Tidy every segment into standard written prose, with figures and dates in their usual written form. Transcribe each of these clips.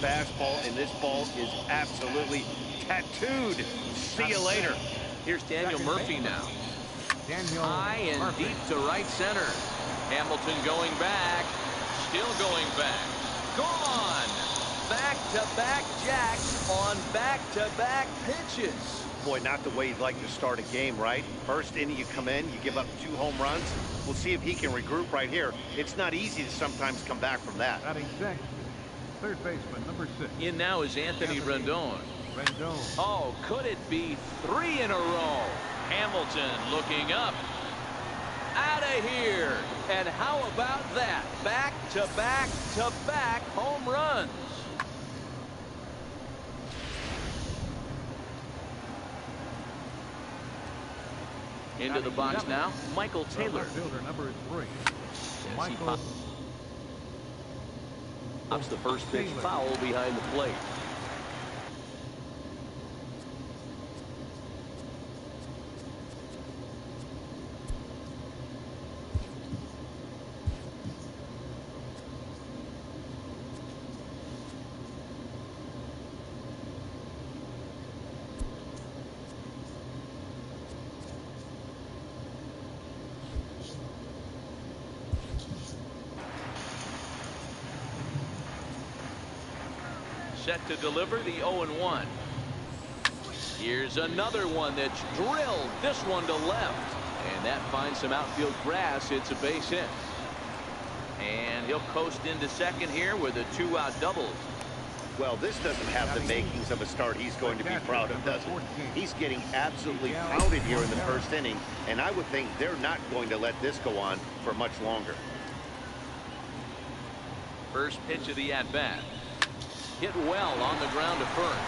fastball, and this ball is absolutely tattooed. See you later. Here's Daniel Murphy now. High and deep to right center. Hamilton going back. Still going back. Gone. Back-to-back jacks on back-to-back pitches. Boy, not the way you'd like to start a game, right? First inning, you come in, you give up 2 home runs. We'll see if he can regroup right here. It's not easy to sometimes come back from that. Batting sixth, third baseman, number 6. In now is Anthony Rendon. Oh, could it be 3 in a row? Hamilton looking up. Out of here. And how about that? Back-to-back-to-back home runs. Into the box now, Michael Taylor. Fielder number 3. Michael pops the first pitch foul behind the plate. Set to deliver the 0-1. Here's another one that's drilled. This one to left. And that finds some outfield grass. It's a base hit. And he'll coast into second here with a 2-out double. Well, this doesn't have the makings of a start he's going to be proud of, does it? He's getting absolutely pounded here in the first inning, and I would think they're not going to let this go on for much longer. First pitch of the at-bat. Hit well on the ground to first.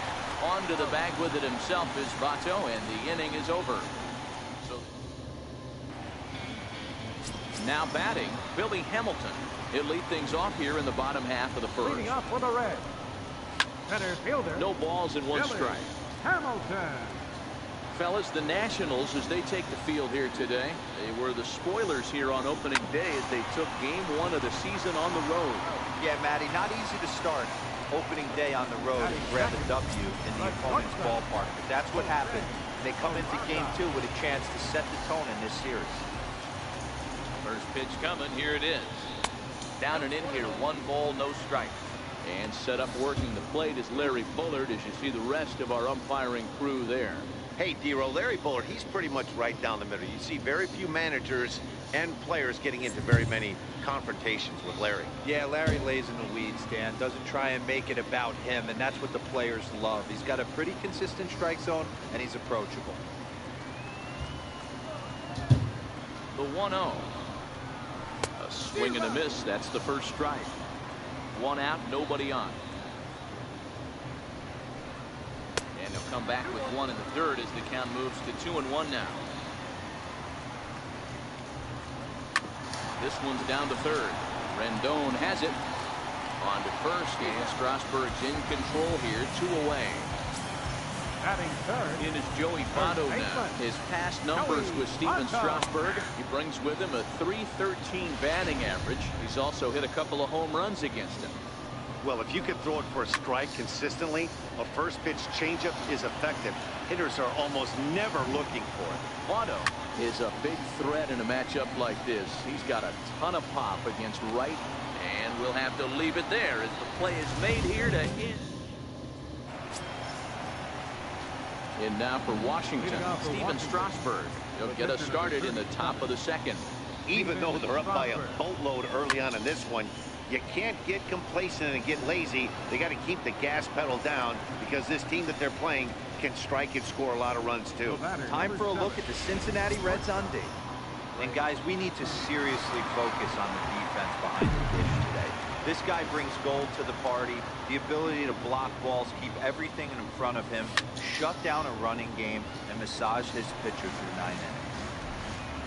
Onto the bag with it himself is Vato, and the inning is over. So now batting, Billy Hamilton. He'll lead things off here in the bottom half of the first. Leading off for the Reds. Center fielder. No balls and 1 Billy strike. Hamilton. Fellas, the Nationals, as they take the field here today, they were the spoilers here on opening day as they took game 1 of the season on the road. Yeah, Matty, not easy to start opening day on the road and grab a W in the opponent's ballpark. But that's what happened. They come into game 2 with a chance to set the tone in this series. First pitch coming. Here it is. Down and in here. 1 ball, no strike. And set up working the plate is Larry Bullard, as you see the rest of our umpiring crew there. Hey, D-Row, Larry Bullard, he's pretty much right down the middle. You see very few managers and players getting into very many confrontations with Larry. Yeah, Larry lays in the weeds, Dan. Doesn't try and make it about him, and that's what the players love. He's got a pretty consistent strike zone, and he's approachable. The 1-0. A swing and a miss. That's the first strike. 1 out, nobody on. And they'll come back with 1 in the third as the count moves to 2-1 now. This one's down to third. Rendon has it. On to first, and Strasburg's in control here. 2 away. Batting third. In is Joey Votto now. His past numbers with Steven Strasburg. He brings with him a .313 batting average. He's also hit a couple of home runs against him. Well, if you can throw it for a strike consistently, a first pitch changeup is effective. Hitters are almost never looking for it. Votto is a big threat in a matchup like this. He's got a ton of pop against right, and we'll have to leave it there as the play is made here to end. And now for Washington, Steven Strasburg. He'll get us started in the top of the second. Even though they're up by a boatload early on in this one, you can't get complacent and get lazy. They got to keep the gas pedal down because this team that they're playing can strike and score a lot of runs too. Time for a look at the Cincinnati Reds on D. And guys, we need to seriously focus on the defense behind the dish today. This guy brings gold to the party, the ability to block balls, keep everything in front of him, shut down a running game, and massage his pitcher through 9 innings.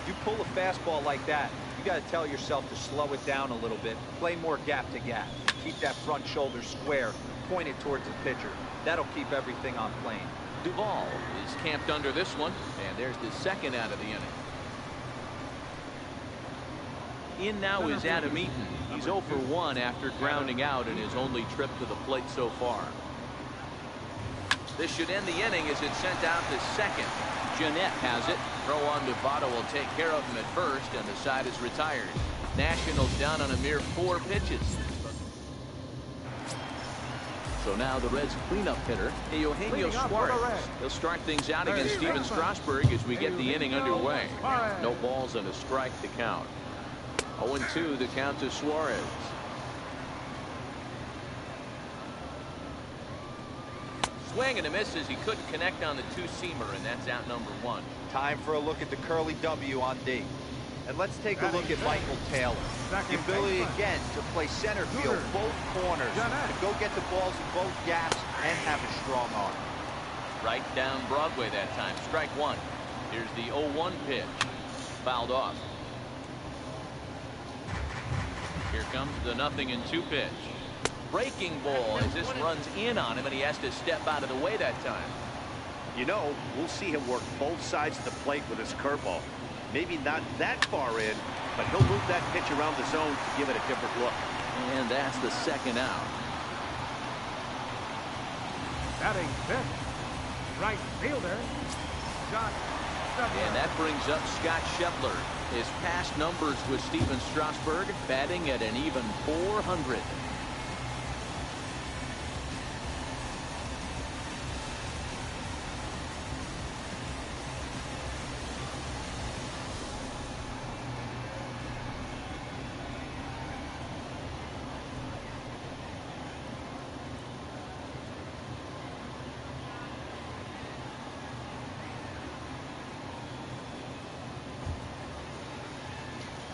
You pull a fastball like that, you got to tell yourself to slow it down a little bit, play more gap to gap, keep that front shoulder square, pointed towards the pitcher. That'll keep everything on plane. Duvall is camped under this one, and there's the second out of the inning. In now is Adam Eaton. He's 0 for 1 after grounding out in his only trip to the plate so far. This should end the inning as it's sent out to second. Jeanette has it. Throw on to Votto will take care of him at first, and the side is retired. Nationals down on a mere 4 pitches. So now the Reds cleanup hitter, Eugenio Suarez. He'll start things out against Steven Strasburg as we get the inning underway. No balls and a strike to count. 0-2 the count to Suarez. Swing and a miss as he couldn't connect on the two-seamer, and that's out number 1. Time for a look at the curly W on D. And let's take a look at Michael Taylor. The ability again to play center field, both corners, to go get the balls in both gaps and have a strong arm. Right down Broadway that time. Strike 1. Here's the 0-1 pitch. Fouled off. Here comes the 0-2 pitch. Breaking ball as this runs in on him, and he has to step out of the way that time. You know, we'll see him work both sides of the plate with his curveball. Maybe not that far in, but he'll move that pitch around the zone to give it a different look. And that's the second out. Batting fifth, right fielder, Scott Scheffler. And that brings up Scott Scheffler. His past numbers with Steven Strasburg, batting at an even .400.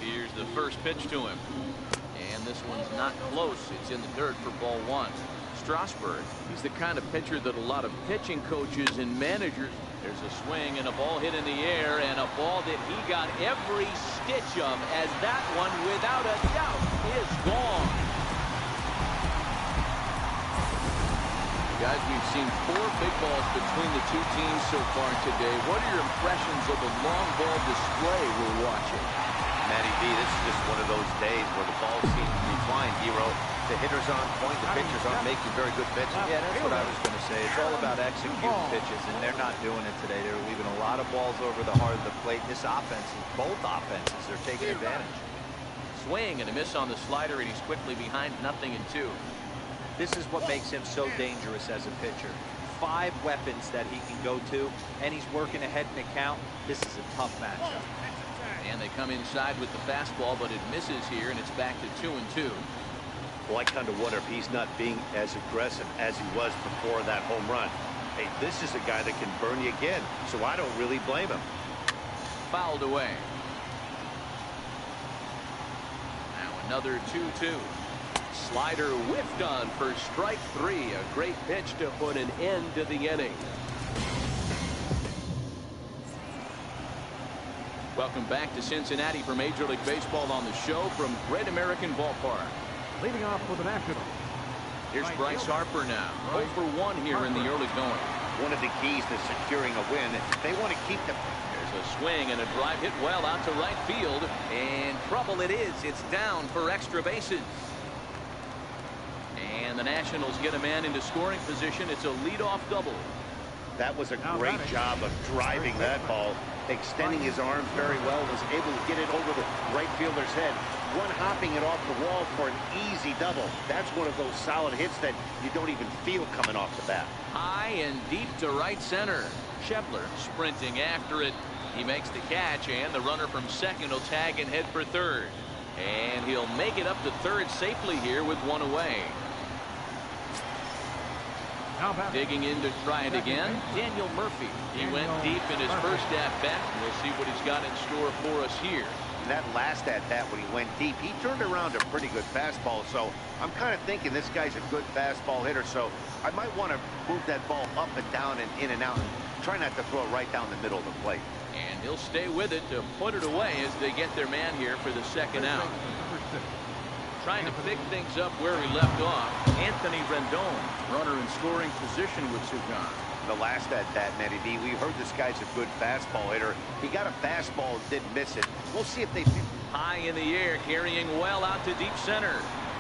Here's the first pitch to him. And this one's not close. It's in the dirt for ball 1. Strasburg, he's the kind of pitcher that a lot of pitching coaches and managers. There's a swing and a ball hit in the air, and a ball that he got every stitch of, as that one, without a doubt, is gone. Guys, we've seen 4 big balls between the two teams so far today. What are your impressions of the long ball display we're watching? Matty B, this is just one of those days where the ball seems to be flying, Hero. The hitter's on point, the pitchers aren't making very good pitches. Yeah, that's what I was going to say. It's all about executing pitches, and they're not doing it today. They're leaving a lot of balls over the heart of the plate. This offense, both offenses, are taking advantage. Swing and a miss on the slider, and he's quickly behind 0-2. This is what makes him so dangerous as a pitcher. 5 weapons that he can go to, and he's working ahead in the count. This is a tough matchup. And they come inside with the fastball, but it misses here, and it's back to 2-2. Well, I kind of wonder if he's not being as aggressive as he was before that home run. Hey, this is a guy that can burn you again, so I don't really blame him. Fouled away. Now another 2-2. Slider whiffed on for strike 3. A great pitch to put an end to the inning. Welcome back to Cincinnati for Major League Baseball on the show from Great American Ballpark. Leading off for the Nationals. Here's Bryce Harper now. 0 for 1 here in the early going. One of the keys to securing a win, they want to keep the... There's a swing and a drive hit well out to right field. And trouble it is. It's down for extra bases. And the Nationals get a man into scoring position. It's a leadoff double. That was a great job of driving that ball, extending his arms very well, was able to get it over the right fielder's head, one hopping it off the wall for an easy double. That's one of those solid hits that you don't even feel coming off the bat. High and deep to right center. Scheffler sprinting after it. He makes the catch, and the runner from second will tag and head for third. And he'll make it up to third safely here with 1 away. Digging in to try it again, Daniel Murphy. He went deep in his first at-bat. We'll see what he's got in store for us here. And that last at-bat when he went deep, he turned around a pretty good fastball. So I'm kind of thinking this guy's a good fastball hitter. So I might want to move that ball up and down and in and out and try not to throw it right down the middle of the plate. And he'll stay with it to put it away as they get their man here for the second out. Trying to pick things up where he left off. Anthony Rendon, runner in scoring position with Sugan. The last at-bat, Matty B, we heard this guy's a good fastball hitter. He got a fastball and didn't miss it. We'll see if they high in the air, carrying well out to deep center.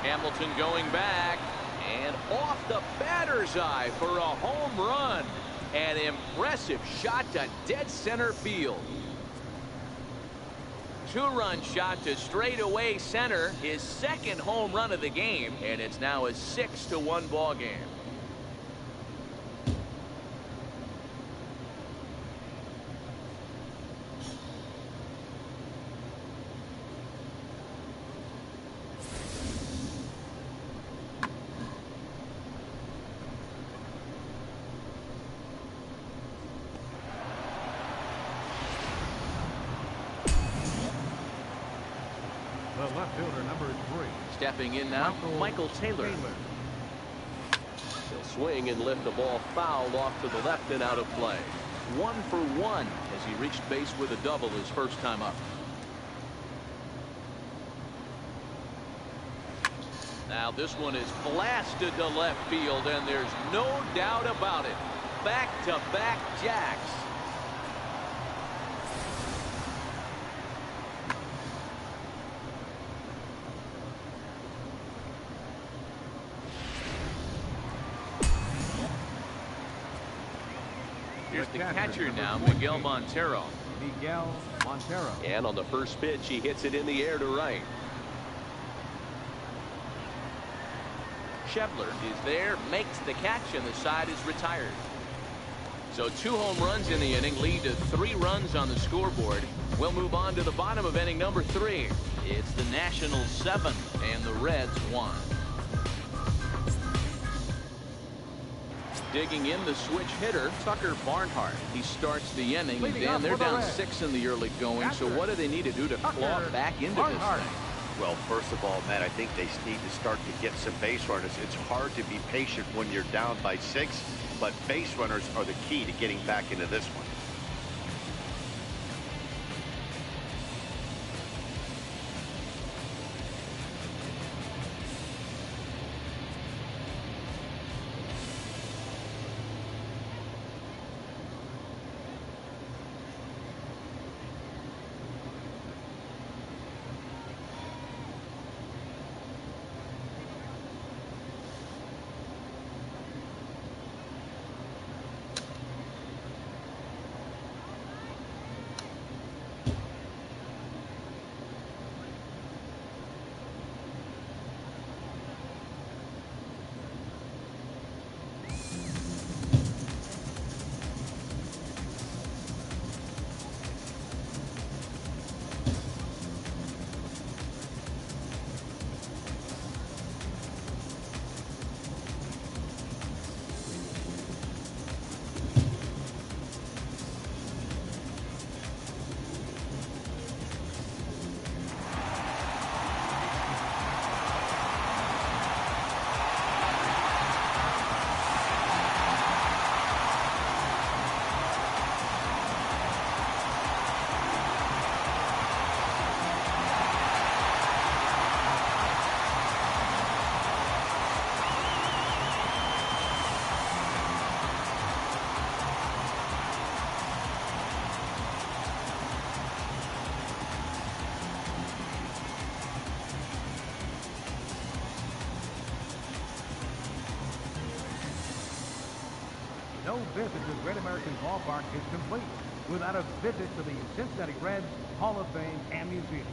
Hamilton going back, and off the batter's eye for a home run. An impressive shot to dead center field. Two-run shot to straightaway center, his second home run of the game, and it's now a 6-1 ball game. The left fielder, number 3. Stepping in now, Michael Taylor. He'll swing and lift the ball foul off to the left and out of play. 1 for 1 as he reached base with a double his first time up. Now this one is blasted to left field, and there's no doubt about it. Back-to-back jacks. Here's the catcher now, Miguel Montero. Miguel Montero. And on the first pitch, he hits it in the air to right. Schebler is there, makes the catch, and the side is retired. So 2 home runs in the inning lead to 3 runs on the scoreboard. We'll move on to the bottom of inning number 3. It's the Nationals 7 and the Reds 1. Digging in the switch hitter, Tucker Barnhart. He starts the inning, and they're down 6 in the early going. So what do they need to do to claw back into this thing? Well, first of all, Matt, I think they need to start to get some base runners. It's hard to be patient when you're down by 6, but base runners are the key to getting back into this one. No visit to Great American Ballpark is complete without a visit to the Cincinnati Reds Hall of Fame and Museum,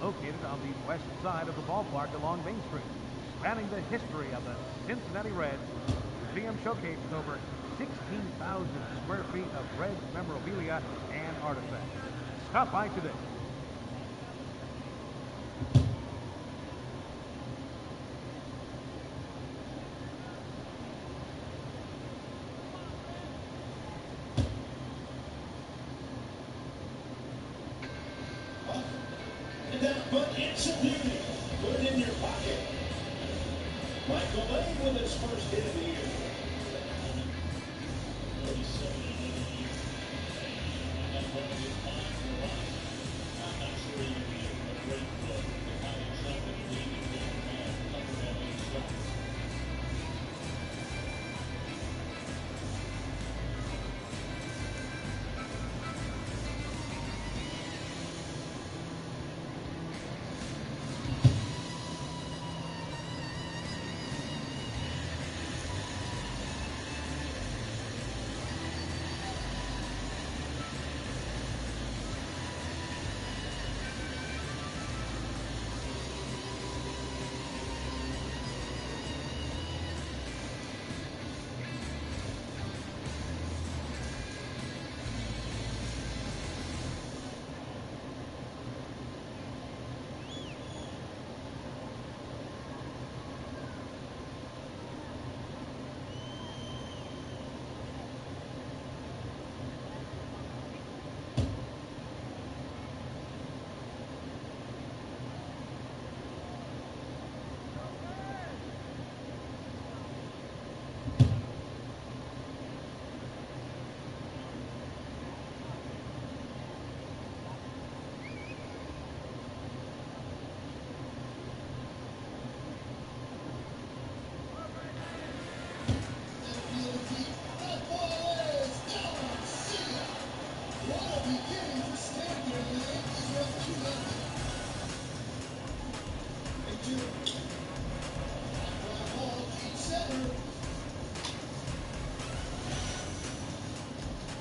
located on the west side of the ballpark along Main Street. Spanning the history of the Cincinnati Reds, the museum showcases over 16,000 square feet of Reds memorabilia and artifacts. Stop by today. But it's a beauty. Put it in your pocket. Michael Bay with his first hit of the year.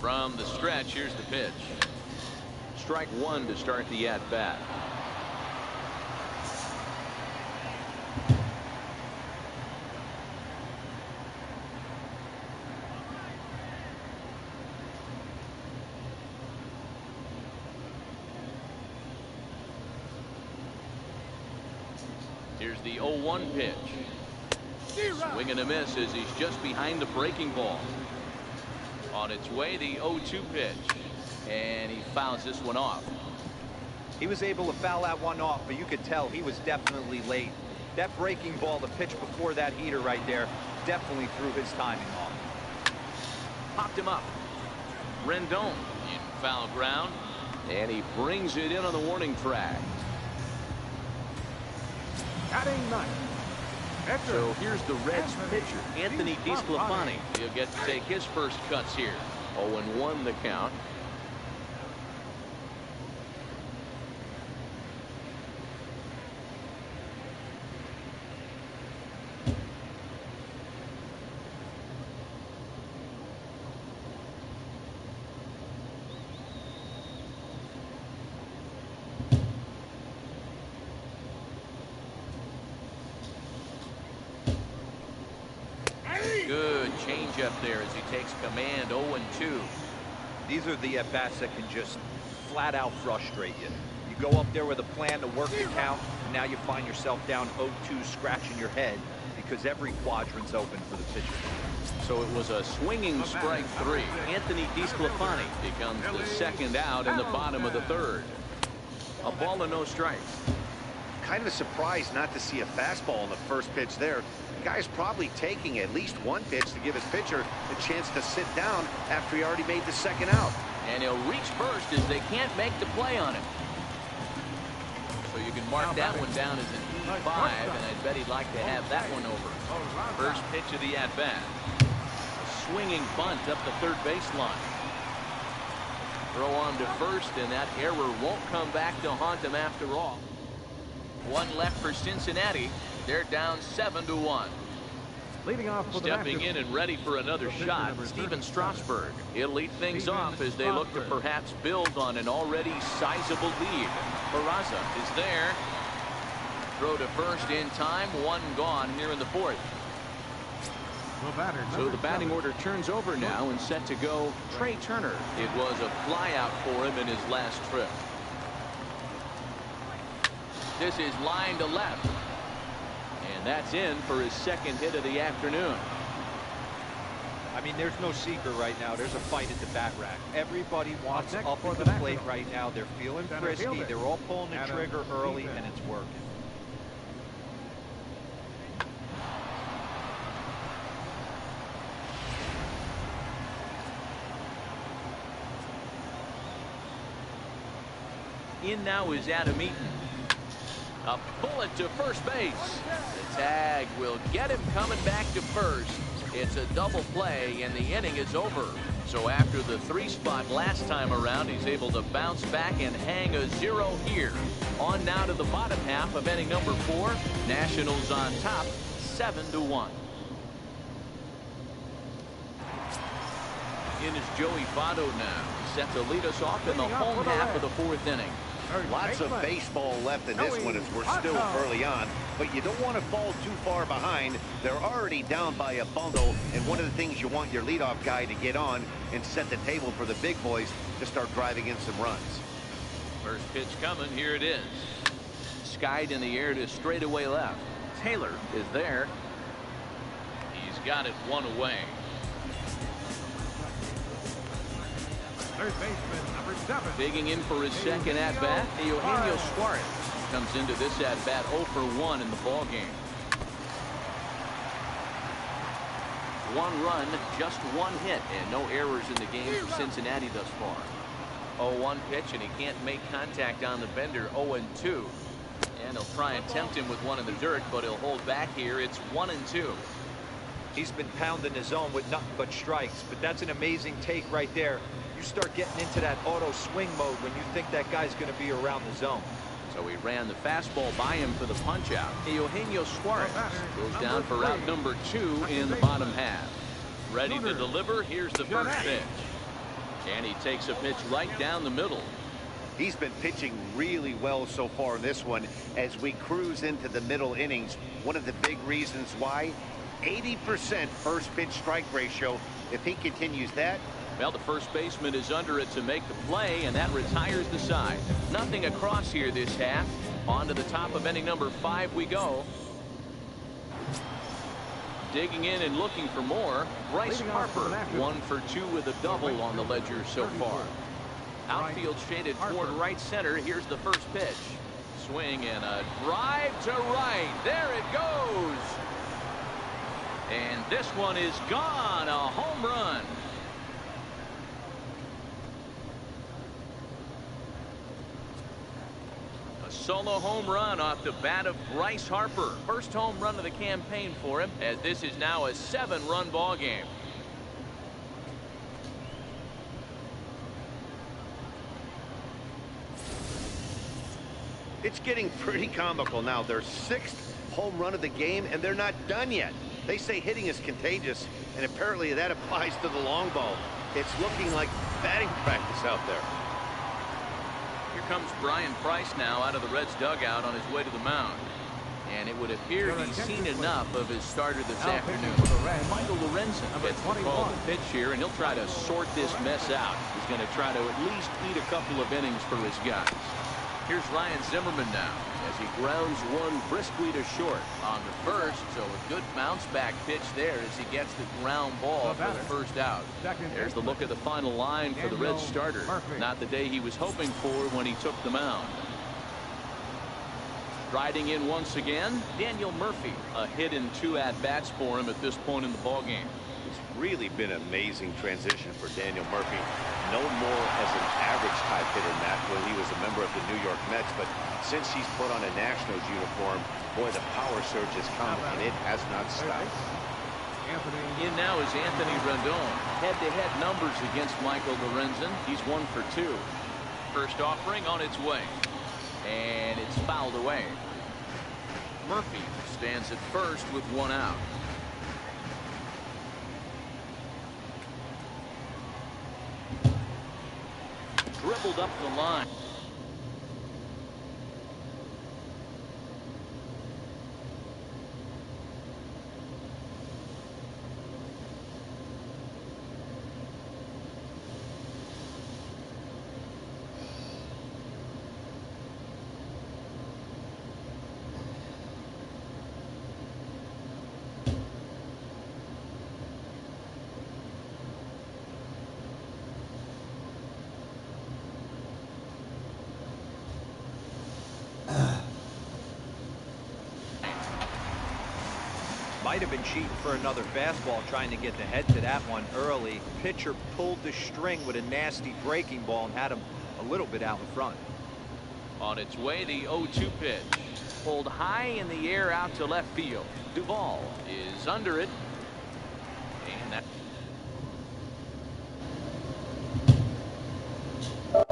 From the stretch, here's the pitch. Strike one to start the at-bat. Here's the 0-1 pitch. Swing and a miss as he's just behind the breaking ball. On its way, the 0-2 pitch. And he fouls this one off. He was able to foul that one off, but you could tell he was definitely late. That breaking ball, the pitch before that heater right there, definitely threw his timing off. Popped him up. Rendon in foul ground. And he brings it in on the warning track. Batting ninth. So here's the Reds pitcher, Anthony DeSclafani. He'll get to take his first cuts here. 0-1 the count. Good change up there as he takes command. 0-2. These are the at-bats that can just flat out frustrate you. You go up there with a plan to work the count, and now you find yourself down 0-2 scratching your head because every quadrant's open for the pitcher. So it was a swinging strike three. Anthony DeSclafani becomes the second out in the bottom of the third. A ball and no strikes. Kind of surprised not to see a fastball in the first pitch there. The guy's probably taking at least one pitch to give his pitcher a chance to sit down after he already made the second out. And he'll reach first as they can't make the play on him. So you can mark that one down as an E5, and I bet he'd like to have that one over. First pitch of the at-bat. A swinging bunt up the third baseline. Throw on to first, and that error won't come back to haunt them after all. One left for Cincinnati. They're down 7-1. Leading off for Stepping in and ready for another shot, Steven Strasburg. He'll lead things off as they look to perhaps build on an already sizable lead. Peraza is there. Throw to first in time. One gone here in the fourth. So the batting order turns over now and set to go Trey Turner. It was a flyout for him in his last trip. This is line to left. And that's in for his second hit of the afternoon. I mean, there's no secret right now. There's a fight at the bat rack. Everybody wants up at the plate right now. They're feeling frisky. They're all pulling the trigger early, and it's working. In now is Adam Eaton. A bullet to first base. The tag will get him coming back to first. It's a double play, and the inning is over. So after the 3 spot last time around, he's able to bounce back and hang a 0 here. On now to the bottom half of inning number 4. Nationals on top, 7-1. In is Joey Votto now, set to lead us off in the home half of the 4th inning. Lots of baseball left in this one as we're still early on, but you don't want to fall too far behind. They're already down by a bundle, and one of the things you want your leadoff guy to get on and set the table for the big boys to start driving in some runs. First pitch coming, here it is. Skied in the air to straightaway left. Taylor is there. He's got it one away. Third baseman, number 7. Digging in for his second at-bat, Eugenio Suarez comes into this at-bat 0 for 1 in the ballgame. 1 run, just 1 hit, and no errors in the game for Cincinnati thus far. 0-1 pitch, and he can't make contact on the bender. 0-2. And he'll try and tempt him with one in the dirt, but he'll hold back here. It's 1-2. He's been pounding his zone with nothing but strikes, but that's an amazing take right there. You start getting into that auto swing mode when you think that guy's going to be around the zone. So he ran the fastball by him for the punch out. Eugenio Suarez goes down for route number 2 in the bottom half. Ready to deliver. Here's the first pitch. And he takes a pitch right down the middle. He's been pitching really well so far in this one as we cruise into the middle innings. One of the big reasons why, 80% first pitch strike ratio. If he continues that. Well, the first baseman is under it to make the play, and that retires the side. Nothing across here this half. On to the top of inning number 5 we go. Digging in and looking for more, Bryce Harper, 1 for 2 with a double on the ledger so far. Outfield shaded toward right center. Here's the first pitch. Swing and a drive to right. There it goes. And this one is gone. A home run. A solo home run off the bat of Bryce Harper. First home run of the campaign for him, as this is now a 7-run ball game. It's getting pretty comical now. Their 6th home run of the game, and they're not done yet. They say hitting is contagious, and apparently that applies to the long ball. It's looking like batting practice out there. Here comes Brian Price now out of the Reds dugout on his way to the mound. And it would appear he's seen enough of his starter this afternoon. Michael Lorenzen gets the call to pitch here, and he'll try to sort this mess out. He's going to try to at least eat a couple of innings for his guys. Here's Ryan Zimmerman now as he grounds one briskly to short on the first. So a good bounce back pitch there as he gets the ground ball for the first out. There's the look at the final line for the Reds starter. Not the day he was hoping for when he took the mound. Riding in once again, Daniel Murphy. A hit in 2 at-bats for him at this point in the ballgame. It's really been an amazing transition for Daniel Murphy. Known more as an average type hitter, Matt, when he was a member of the New York Mets. But since he's put on a Nationals uniform, boy, the power surge has come, and it has not stopped. In now is Anthony Rendon. Head-to-head numbers against Michael Lorenzen. He's 1 for 2. First offering on its way. And it's fouled away. Murphy stands at first with 1 out. Dribbled up the line. Might have been cheating for another fastball, trying to get the head to that one early. Pitcher pulled the string with a nasty breaking ball and had him a little bit out in front. On its way, the 0-2 pitch. Pulled high in the air out to left field. Duvall is under it.